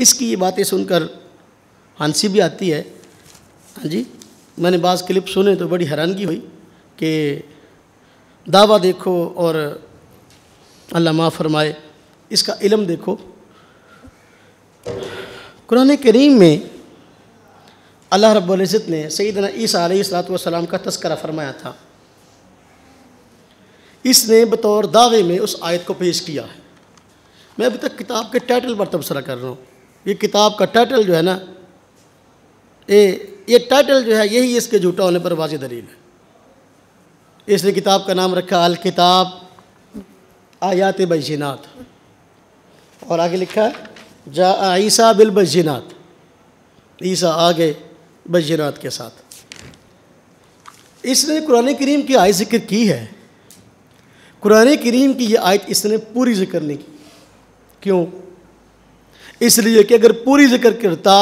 इसकी ये बातें सुनकर हंसी भी आती है। हाँ जी, मैंने बाज़ क्लिप सुने तो बड़ी हैरानगी हुई कि दावा देखो और अल्लाह माफ़ फरमाए, इसका इल्म देखो। कुरान करीम में अल्लाह रब्बुल इज़्ज़त ने सैयदना ईसा अलैहिस्सलातु वस्सलाम का तज़किरा फरमाया था। इसने बतौर दावे में उस आयत को पेश किया है। मैं अभी तक किताब के टाइटल पर तबसरा कर रहा हूँ। ये किताब का टाइटल जो है ना, ये टाइटल जो है यही इसके झूठा होने पर वाज़ेह दलील है। इसने किताब का नाम रखा अल किताब आयात बय्यिनात, और आगे लिखा है जा ईसा बिल बय्यिनात, ईसा आगे बय्यिनात के साथ। इसने कुरान करीम की आयत जिक्र की है। कुरान करीम की ये आयत इसने पूरी जिक्र नहीं की। क्यों? इसलिए कि अगर पूरी जिक्र करता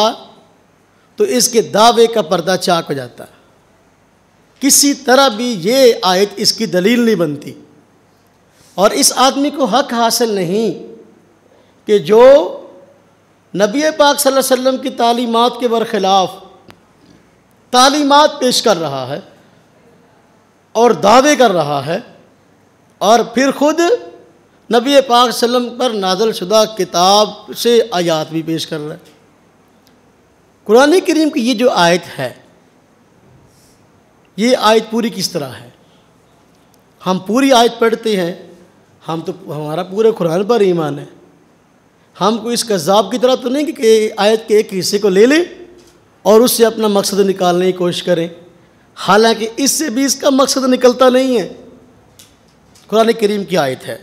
तो इसके दावे का पर्दा चाक हो जाता। किसी तरह भी ये आयत इसकी दलील नहीं बनती, और इस आदमी को हक हासिल नहीं कि जो नबी पाक सल्लल्लाहु अलैहि वसल्लम की तालीमात के बरखिलाफ़ तालीमात पेश कर रहा है और दावे कर रहा है, और फिर ख़ुद नबी पाक सल्लम पर नाज़िल शुदा किताब से आयात भी पेश कर रहा है। कुरान करीम की ये जो आयत है, ये आयत पूरी किस तरह है? हम पूरी आयत पढ़ते हैं, हम तो हमारा पूरे कुरान पर ईमान है। हम कोई इस कज़्ज़ाब की तरह तो नहीं कि आयत के एक हिस्से को ले लें और उससे अपना मकसद निकालने की कोशिश करें, हालांकि इससे भी इसका मकसद निकलता नहीं है। कुरान करीम की आयत है,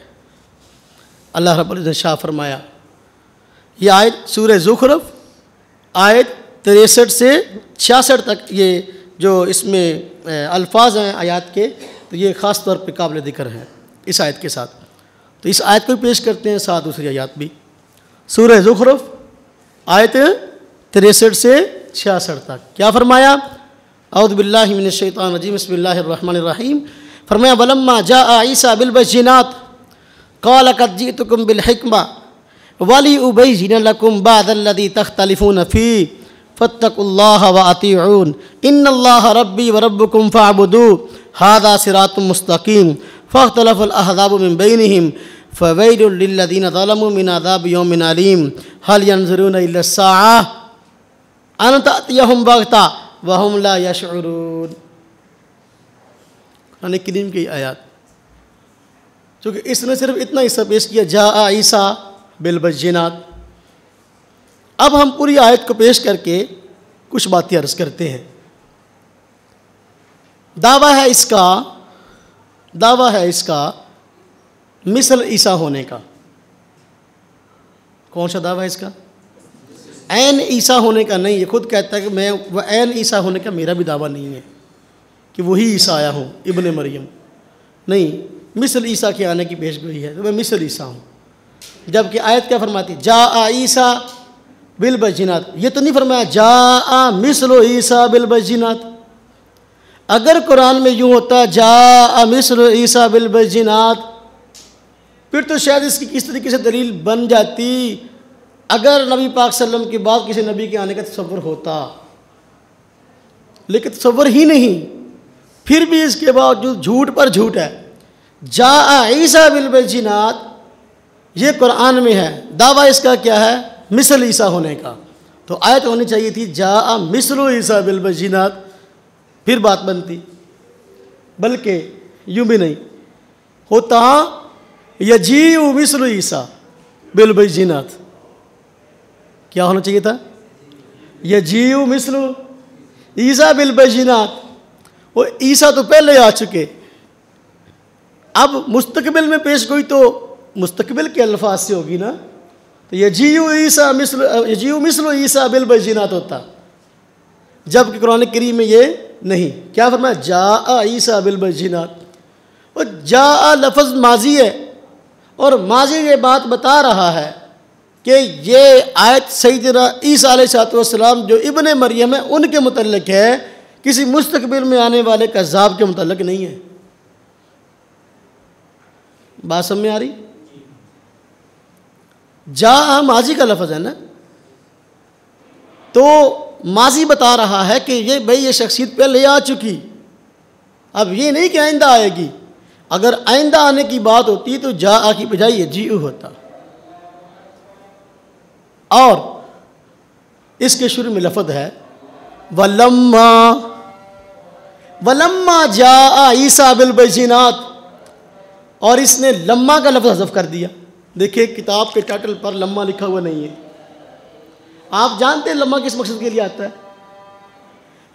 अल्लाह रब्बुल इज़्ज़त ने शाह फरमाया। ये आयत सूरह ज़ुख़रुफ़ आयत 63 से 66 तक ये जो इसमें अल्फाज हैं आयत के, तो ये ख़ास तौर पे काबिल ज़िक्र हैं इस आयत के साथ। तो इस आयत को पेश करते हैं, साथ दूसरी आयत भी। सूरह ज़ुख़रुफ़ आयत 63 से 66 तक क्या फरमाया? औज़ु बिल्लाहि मिनश शैतानिर रजीम, बिस्मिल्लाहिर रहमानिर रहीम। फरमाया वलम्मा जाअ ईसा बिल बय्यिनात क़ाल क़द जिअतुकुम बिल हिक्मा वलिउबय्यिन लकुम बअदल्लज़ी तख़्तलिफ़ून फ़ीह फत्तक़ुल्लाह व अतीऊन इन्नल्लाह रब्बी व रब्बुकुम फ़अबुदू हाज़ा सिरातुम मुस्तक़ीम फ़ख्तलफ़ल अहज़ाबु मिन बैनिहिम फ़वैलुल लिल्लज़ीना ज़लमू मिन अज़ाबि यौमिन अलीम हल यंज़ुरूना इल्ला अस्साअह अन तअतियहुम बग़ता व हुम ला यशऊरून। कुरान करीम की आयत, चूँकि इसने सिर्फ इतना हिस्सा पेश किया जा ईसा बिल बय्यिनात। अब हम पूरी आयत को पेश करके कुछ बातें अर्ज़ करते हैं। दावा है इसका मिसल ईसा होने का। कौन सा दावा है इसका? ऐन ईसा होने का नहीं। ये खुद कहता है कि मैं वह ऐन ईसा होने का मेरा भी दावा नहीं है कि वही ईसा आया हूँ, इब्ने मरियम नहीं, मिसल ईसा के आने की पेशगोई है, तो मैं मिसल ईसा हूँ। जबकि आयत क्या फरमाती? जा ईसा बिल बय्यिनात। ये तो नहीं फरमाया जा मिसलो ईसा बिल बय्यिनात। अगर कुरान में यूँ होता जा मिसलो ईसा बिल बय्यिनात, फिर तो शायद इसकी किस तरीके से दलील बन जाती। अगर नबी पाक सल्लम के बाद किसी नबी के आने का तसव्वुर होता, लेकिन तसव्वुर ही नहीं, फिर भी इसके बावजूद झूठ पर झूठ है। जा ईसा बिल बय्यिनात ये कुरान में है, दावा इसका क्या है? मिसल ईसा होने का। तो आयत होनी चाहिए थी जा मिसलो ईसा बिल बय्यिनात, फिर बात बनती। बल्कि यूँ भी नहीं होता, यजीउ मिसलो ईसा बिल बय्यिनात। क्या होना चाहिए था? यजीउ मिसलो ईसा बिल बय्यिनात। वो ईसा तो पहले आ चुके, अब मुस्तकबिल में पेश गोई तो मुस्तकबिल के अल्फाज से होगी ना। तो यजीउ मिसलो ईसा बिल बय्यिनात होता, जबकि कुरान करीम में ये नहीं। क्या फरमाया? जा ईसा बिल बय्यिनात। और जा लफ्ज़ माजी है, और माजी ये बात बता रहा है कि ये आयत सैयदना ईसा अलैहिस्सलाम जो इब्ने मरियम है उनके मुतल्लिक़ है, किसी मुस्तकबिल में आने वाले कज़्ज़ाब के मुतल्लिक़ नहीं है। बात समझ में आ रही? जा माजी का लफ्ज़ है ना, तो माजी बता रहा है कि ये भाई ये शख्सियत पहले आ चुकी, अब ये नहीं कि आइंदा आएगी। अगर आइंदा आने की बात होती तो जा आ की बजाय ये जी होता। और इसके शुरू में लफ्ज़ है वलम्मा, वलम्मा जा ईसा बिल बैजिनात, और इसने लम्मा का लफ्ज़ हज़फ कर दिया। देखिए किताब के टाइटल पर लम्मा लिखा हुआ नहीं है। आप जानते हैं लम्मा किस मकसद के लिए आता है?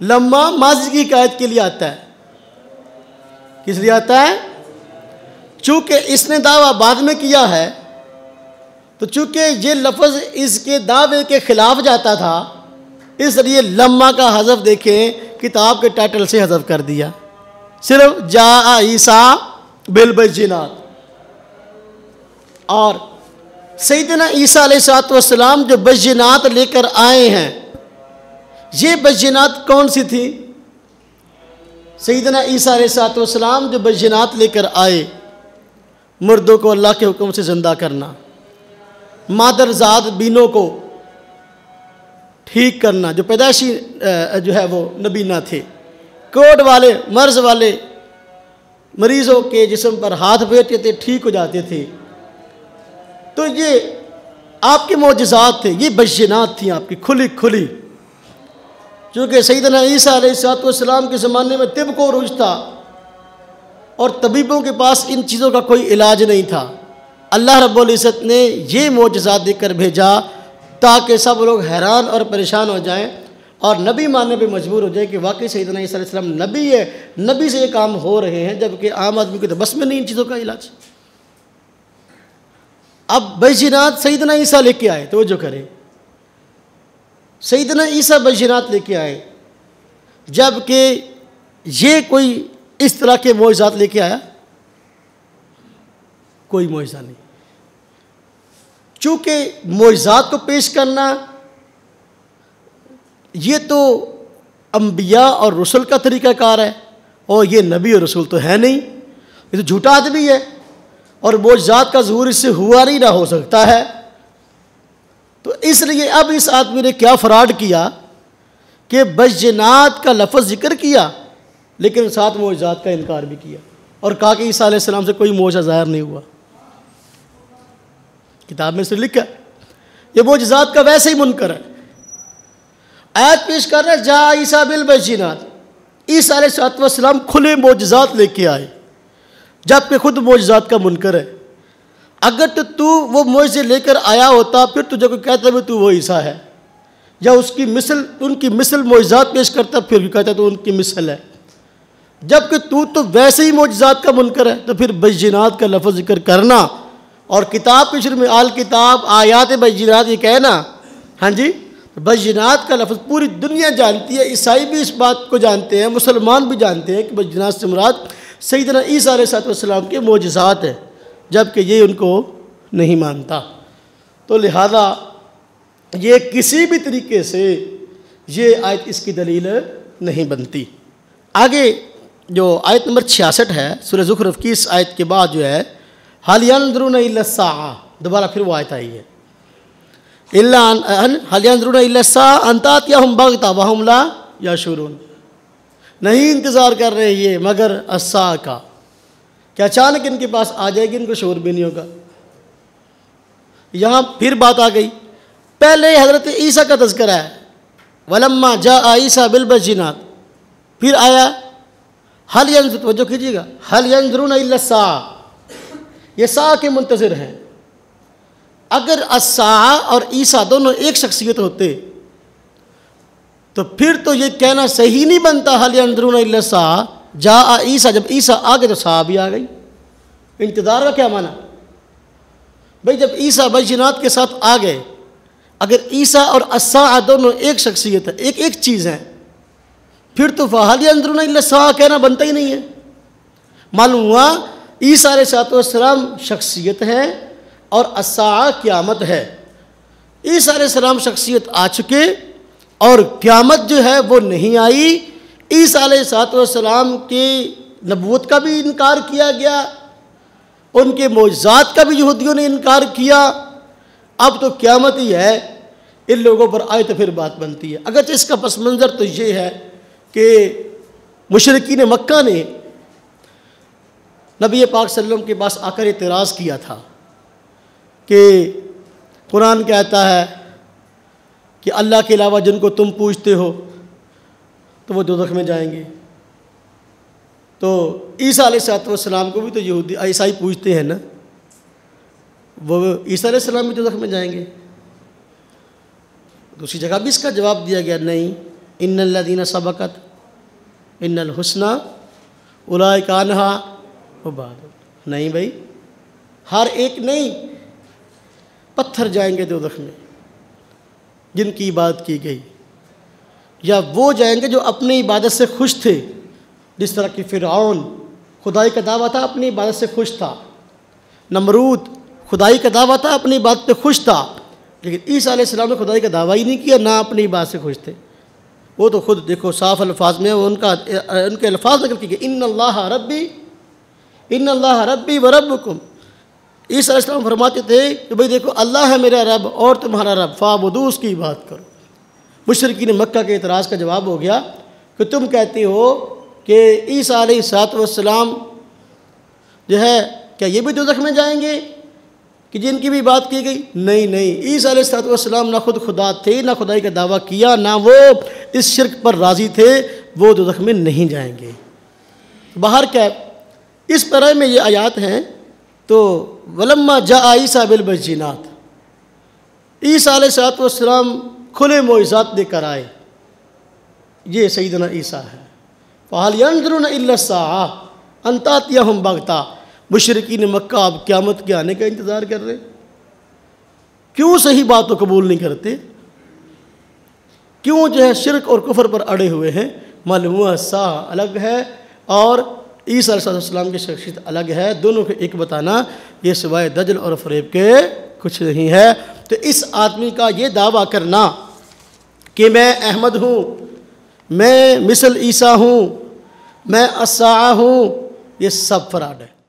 लम्मा माजी की हिकायत के लिए आता है। किस लिए आता है? चूँकि इसने दावा बाद में किया है, तो चूँकि ये लफ्ज़ इसके दावे के ख़िलाफ़ जाता था, इसलिए लम्मा का हज़फ देखें किताब के टाइटल से हज़फ कर दिया। सिर्फ जा ईसा बिल बैजिनात। और सैयदना ईसा अलैहिस्सलाम जो बैजिनात लेकर आए हैं, ये बैजिनात कौन सी थी? सैयदना ईसा अलैहिस्सलाम जो बैजिनात लेकर आए, मुर्दों को अल्लाह के हुक्म से ज़िंदा करना, मादरजाद बीनों को ठीक करना, जो पैदाइशी जो है वो नबीना थे, कोढ़ वाले मर्ज वाले मरीज़ों के जिस्म पर हाथ फेरते थे, ठीक हो जाते थे। तो ये आपके मोजज़ात थे, ये बय्यनात थी आपकी खुली खुली। चूँकि सैयदना ईसा अलैहिस्सलाम के ज़माने में तिब को उरूज था और तबीबों के पास इन चीज़ों का कोई इलाज नहीं था। अल्लाह रब्बुल इज़्ज़त ने ये मोजज़ात देकर भेजा ताकि सब लोग हैरान और परेशान हो जाएं और नबी मानने पे मजबूर हो जाए कि वाकई सैयदना ईसा अलैहिस्सलाम नबी है, नबी से ये काम हो रहे हैं, जबकि आम आदमी को तो बस में नहीं इन चीज़ों का इलाज। अब बैजिनात सैयदना ईसा लेके आए, तो जो करें सैयदना ईसा बैजिनात लेके आए, जबकि ये कोई इस तरह के मोइज़ात लेके आया? कोई मोइज़ा नहीं। चूँकि मोइज़ात को पेश करना ये तो अंबिया और रसूल का तरीक़ाकार है, और ये नबी और रसूल तो है नहीं, ये तो झूठा आदमी है, और मोइज़ात का ज़हूर इससे हुआ नहीं, ना हो सकता है। तो इसलिए अब इस आदमी ने क्या फ़राड किया कि बैजिनात का लफ्ज़ ज़िक्र किया, लेकिन साथ मोइज़ात का इनकार भी किया और कहा कि ईसा अलैहिस्सलाम से कोई मोइज़ा ज़ाहिर नहीं हुआ। किताब में से लिखा ये मोइज़ात का वैसे ही मुनकर है। आयत पेश कर रहे जा ईसा बिल बैजिनात, ईसा अलैहिस्सलाम खुले मोइज़ात लेके आए, जबकि खुद मोइज़ात का मुनकर है। अगर तो तू वो मोइज़े लेकर आया होता, फिर तुझे कोई कहता भी तू वो ईसा है, या उसकी मिसल उनकी मिसल मोइज़ात पेश करता, फिर भी कहता तो उनकी मिसल है। जबकि तू तो वैसे ही मोइज़ात का मुनकर है, तो फिर बैजिनात का लफ्ज़ जिक्र करना और किताब के शुरू में आल किताब आयात बैजिनात ये कहना, हाँ जी, बैजिनात का लफ्ज़ पूरी दुनिया जानती है। ईसाई भी इस बात को जानते हैं, मुसलमान भी जानते हैं कि बैजिनात से मुराद सैयदना ईसा अलैहिस्सलाम के मोजज़ात है, जबकि ये उनको नहीं मानता। तो लिहाजा ये किसी भी तरीके से ये आयत इसकी दलील नहीं बनती। आगे जो आयत नंबर 66 है सूरह ज़ुखरुफ की, इस आयत के बाद जो है हल यंज़ुरूना इल्ला अस्साअ, दोबारा फिर वो आयत आई है, इल्ला हल यंज़ुरूना इल्ला अस्साअ अन तातियहुम बग़ता व हुम ला यशऊरून, नहीं इंतज़ार कर रहे ये मगर अस्सा का, क्या अचानक इनके पास आ जाएगी, इनको शऊर भी नहीं होगा। यहाँ फिर बात आ गई, पहले हज़रत ईसा का तज़किरा है, वलम्मा जा ईसा बिल बैजिनात, फिर आया हल यंज़ुर, तवज्जो कीजिएगा, हल यंज़ुरूना इल्ला अस्सा, ये सा के मुंतज़िर हैं। अगर अस्सा और ईसा दोनों एक शख्सियत होते तो फिर तो ये कहना सही नहीं बनता हल यंज़ुरूना इल्ला अस्सा जा ईसा, जब ईसा आ गए तो सा भी आ गई। इंतज़ार का क्या माना भाई, जब ईसा बैजिनात के साथ आ गए, अगर ईसा और अस्सा दोनों एक शख्सियत है, एक एक चीज़ है, फिर तो हल यंज़ुरूना इल्ला अस्सा कहना बनता ही नहीं है। मालूम हुआ ईसा अलैहिस्सलाम शख्सियत है और अस्सा क़यामत है। ईसा अलैहिस्सलाम शख्सियत आ चुके और क़यामत जो है वो नहीं आई। ईसा अलैहिस्सलाम की नबूवत का भी इनकार किया गया, उनके मोजज़ात का भी यहूदियों ने इनकार किया। अब तो क़यामत ही है, इन लोगों पर आए तो फिर बात बनती है। अगरचे इसका पस मंज़र तो ये है कि मुशरिकीन मक्का ने नबी पाक सल्लल्लाहु अलैहि वसल्लम के पास आकर एतराज़ किया था कि कुरान कहता है कि अल्लाह के अलावा जिनको तुम पूजते हो तो वो दोज़ख में जाएंगे। तो ईसा अलैहिस्सलाम को भी तो यहूदी ईसाई पूजते हैं ना, वो ईसा अलैहिस्सलाम भी दोज़ख में जाएंगे। दूसरी जगह भी इसका जवाब दिया गया, नहीं, इन्नल्लज़ीना सबक़त इन्नल हुस्ना उलाइका अन्हा उबाद। नहीं भाई, हर एक नहीं, पत्थर जाएंगे दोज़ख में जिनकी इबादत की गई, या वो जाएंगे जो अपनी इबादत से खुश थे। जिस तरह कि फ़िरऔन खुदाई का दावा था, अपनी इबादत से खुश था। नमरूद खुदाई का दावा था, अपनी इबादत पे खुश था। लेकिन ईसा अलैहिस्सलाम ने खुदाई का दावा ही नहीं किया, ना अपनी इबादत से खुश थे। वो तो खुद देखो साफ अल्फाज में उनके अल्फाज निकल के इन्नल्लाह रब्बी व रब्बुकुम। ईसा अलैहिस्सलाम फरमाते थे कि भाई देखो अल्लाह है मेरा रब और तुम्हारा रब, फ़ाबुदू, उसकी इबादत करो। मुशरिकीन मक्का के एतराज़ का जवाब हो गया कि तुम कहते हो कि ईसा अलैहिस्सलाम जो है क्या ये भी दोज़ख में जाएंगे कि जिनकी भी बात की गई? नहीं नहीं, ईसा अलैहिस्सलाम ना खुद खुदा थे, ना खुदाई का दावा किया, ना वो इस शिर्क पर राज़ी थे, वो दोज़ख में नहीं जाएंगे। बाहर क्या इस तरह में ये आयात हैं। तो वलम्मा जा ईसा बिल बय्यिनात, ईसा अलैहिस्सलाम खुले मोइज़ात लेकर आए। ये सैयदना ईसा है। फ़हल यंज़ुरूना इल्ला अस्साअ अन तातियहुम बग़ता। मुशरिकीन मक्का अब क़यामत के आने का इंतज़ार कर रहे। क्यों सही बात को कबूल नहीं करते? क्यों जो है शिर्क और कुफ्र पर अड़े हुए हैं? मालूम हुआ सा अलग है और ईसा अलैहिस्सलाम की शख्सियत अलग है। दोनों को एक बताना ये सिवाय दजल और फ़रेब के कुछ नहीं है। तो इस आदमी का ये दावा करना कि मैं अहमद हूँ, मैं मिसल ईसा हूँ, मैं अस्सा हूँ, ये सब फ़राड है।